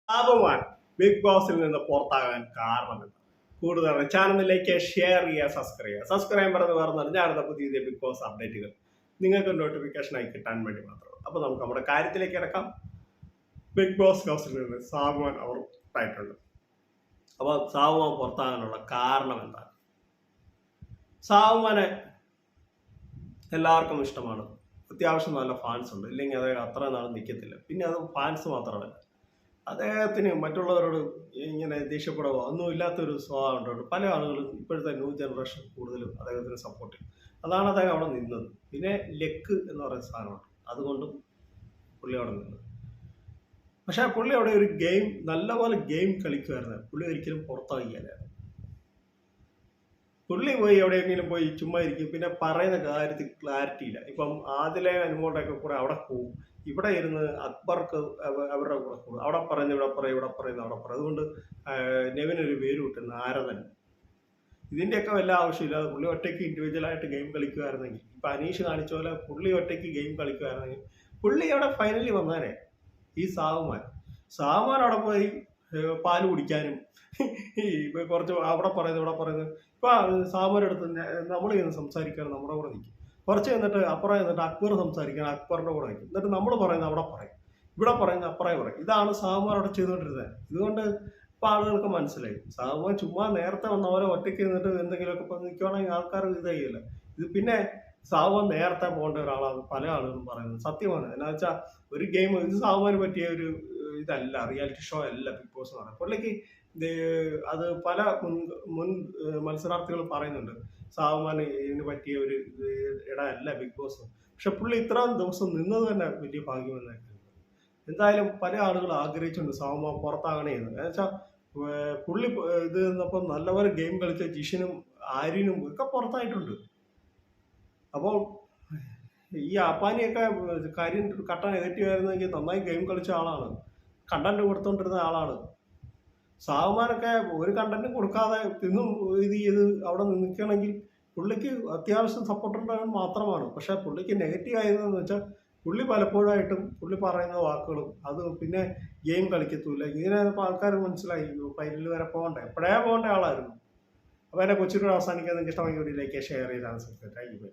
ലാഭവാൻ big ബോസിൽ നിന്ന് പുറത്താകാൻ കാരണമെന്ന് കൂടുതൽ ചാനലിലേക്ക് ഷെയർ ചെയ്യുക, സബ്സ്ക്രൈബർ എന്ന് പറഞ്ഞാൽ ഞാനെടുത്ത പുതിയ ബിഗ് ബോസ് അപ്ഡേറ്റുകൾ നിങ്ങൾക്ക് നോട്ടിഫിക്കേഷനായി കിട്ടാൻ വേണ്ടി മാത്രം. അപ്പോൾ നമുക്ക് നമ്മുടെ കാര്യത്തിലേക്ക് കിടക്കാം. ബിഗ് ബോസ് ഹൗസിൽ നിന്ന് സാബുമാൻ അവർ ഉണ്ടായിട്ടുണ്ട്. അപ്പോൾ സാബുമാൻ പുറത്താകാനുള്ള കാരണം എന്താണ്? സാബുമാനെ എല്ലാവർക്കും ഇഷ്ടമാണ്, അത്യാവശ്യം നല്ല ഫാൻസ് ഉണ്ട്, ഇല്ലെങ്കിൽ അദ്ദേഹം അത്ര നാൾ നിൽക്കത്തില്ല. പിന്നെ അത് ഫാൻസ് മാത്രമല്ല, അദ്ദേഹത്തിന് മറ്റുള്ളവരോട് ഇങ്ങനെ ദേഷ്യപ്പെടുക ഒന്നും ഇല്ലാത്തൊരു സ്വഭാവം ഉണ്ട്. പല ആളുകളും ഇപ്പോഴത്തെ ന്യൂ ജനറേഷൻ കൂടുതലും അദ്ദേഹത്തിന് സപ്പോർട്ട് ചെയ്യും. അതാണ് അദ്ദേഹം അവിടെ നിന്നത്. പിന്നെ ലെക്ക് എന്ന് പറയുന്ന സാധനമുണ്ട്, അതുകൊണ്ടും പുള്ളി അവിടെ നിന്നത്. പക്ഷെ പുള്ളി അവിടെ ഒരു ഗെയിം നല്ലപോലെ ഗെയിം കളിക്കുമായിരുന്നു. പുള്ളി ഒരിക്കലും പുറത്താകില്ലായിരുന്നു. പുള്ളി പോയി എവിടെയെങ്കിലും പോയി ചുമ്മാ ഇരിക്കും, പിന്നെ പറയുന്ന കാര്യത്തിൽ ക്ലാരിറ്റി ഇല്ല. ഇപ്പം ആദിലെ അനുമോട്ടൊക്കെ കൂടെ അവിടെ പോവും, ഇവിടെ ഇരുന്ന് അക്ബർക്ക് അവരുടെ കൂടെ കൂടും. അവിടെ പറയുന്നത് ഇവിടെ പറയും, ഇവിടെ പറയുന്നത് അവിടെ പറയും. അതുകൊണ്ട് നെവിനൊരു പേര് കിട്ടുന്ന ആരതൻ. ഇതിൻ്റെയൊക്കെ വല്ല ആവശ്യമില്ലാതെ പുള്ളി ഒറ്റയ്ക്ക് ഇൻഡിവിജ്വലായിട്ട് ഗെയിം കളിക്കുമായിരുന്നെങ്കിൽ, ഇപ്പം അനീഷ് കാണിച്ച പോലെ പുള്ളി ഒറ്റയ്ക്ക് ഗെയിം കളിക്കുമായിരുന്നെങ്കിൽ പുള്ളി അവിടെ ഫൈനലി വന്നാനേ. ഈ സാവുമാൻ അവിടെ പോയി പാല് കുടിക്കാനും കുറച്ച് അവിടെ പറയുന്നത് ഇവിടെ പറയുന്നത്. ഇപ്പം സാവുമാനെടുത്ത് നമ്മൾ ഇങ്ങനെ സംസാരിക്കുകയാണ്, നമ്മുടെ കൂടെ നിൽക്കും. കുറച്ച് എന്നിട്ട് അപ്പുറം എന്നിട്ട് അക്ബർ സംസാരിക്കണം, അക്ബറിൻ്റെ കൂടെ നിൽക്കും. എന്നിട്ട് നമ്മൾ പറയുന്നത് അവിടെ പറയും, ഇവിടെ പറയുന്നത് അപ്പുറേ പറയും. ഇതാണ് സാവുമാൻ അവിടെ ചെയ്തുകൊണ്ടിരുന്നത്. ഇതുകൊണ്ട് ഇപ്പം ആളുകൾക്ക് മനസ്സിലായി സാവുമാൻ ചുമ്മാ നേരത്തെ വന്നവരെ ഒറ്റയ്ക്ക് നിന്നിട്ട് എന്തെങ്കിലുമൊക്കെ നിൽക്കുകയാണെങ്കിൽ ആൾക്കാർ ഇത് ചെയ്യില്ല. ഇത് പിന്നെ സാവുമാൻ നേരത്തെ പോകേണ്ട ഒരാളാണ് പല ആളുകളും പറയുന്നത്. സത്യമാണ്. എന്നാ വെച്ചാൽ ഒരു ഗെയിം ഇത് സാവുമാന് പറ്റിയ ഒരു ഇതല്ല, റിയാലിറ്റി ഷോ അല്ല ബിഗ് ബോസ് എന്ന് പറയുന്നത്. പുള്ളിക്ക് അത് പല മുൻ മത്സരാർത്ഥികളും പറയുന്നുണ്ട്, സാവുമാന് ഇതിന് പറ്റിയ ഒരു ഇടമല്ല ബിഗ് ബോസ്. പക്ഷെ പുള്ളി ഇത്രയും ദിവസം നിന്നത് തന്നെ വലിയ ഭാഗ്യമെന്നാണ്. എന്തായാലും പല ആളുകൾ ആഗ്രഹിച്ചുണ്ട് സാവുമാൻ പുറത്താകണേ എന്ന്. എന്നുവെച്ചാൽ പുള്ളി ഇത് നിന്നപ്പം നല്ലപോലെ ഗെയിം കളിച്ച ജിഷിനും ആര്യനും ഒക്കെ പുറത്തായിട്ടുണ്ട്. അപ്പോൾ ഈ അപ്പാനിയൊക്കെ കാര്യം കട്ട നെഗറ്റീവ് ആയിരുന്നെങ്കിൽ നന്നായി ഗെയിം കളിച്ച ആളാണ്, കണ്ടന്റ് കൊടുത്തോണ്ടിരുന്ന ആളാണ്. സാവുമാനൊക്കെ ഒരു കണ്ടന്റും കൊടുക്കാതെ തിന്നും ഇത് ചെയ്ത് അവിടെ നിൽക്കണമെങ്കിൽ പുള്ളിക്ക് അത്യാവശ്യം സപ്പോർട്ടുണ്ടാകാൻ മാത്രമാണ്. പക്ഷെ പുള്ളിക്ക് നെഗറ്റീവ് ആയതെന്ന് വെച്ചാൽ പുള്ളി പലപ്പോഴായിട്ടും പുള്ളി പറയുന്ന വാക്കുകളും അത് പിന്നെ ഗെയിം കളിക്കത്തൂല്ല. ഇങ്ങനെ ആൾക്കാർ മനസ്സിലായി ഫൈനലിൽ വരെ പോകണ്ടേ, എപ്പോഴേ പോകേണ്ട ആളായിരുന്നു. അപ്പോൾ എന്നെ കൊച്ചിലൂടെ അവസാനിക്കാൻ നിങ്ങൾക്ക് ഇഷ്ടമെങ്കിൽ വീഡിയോയിലേക്ക് ഷെയർ ചെയ്താണ്. Thank you.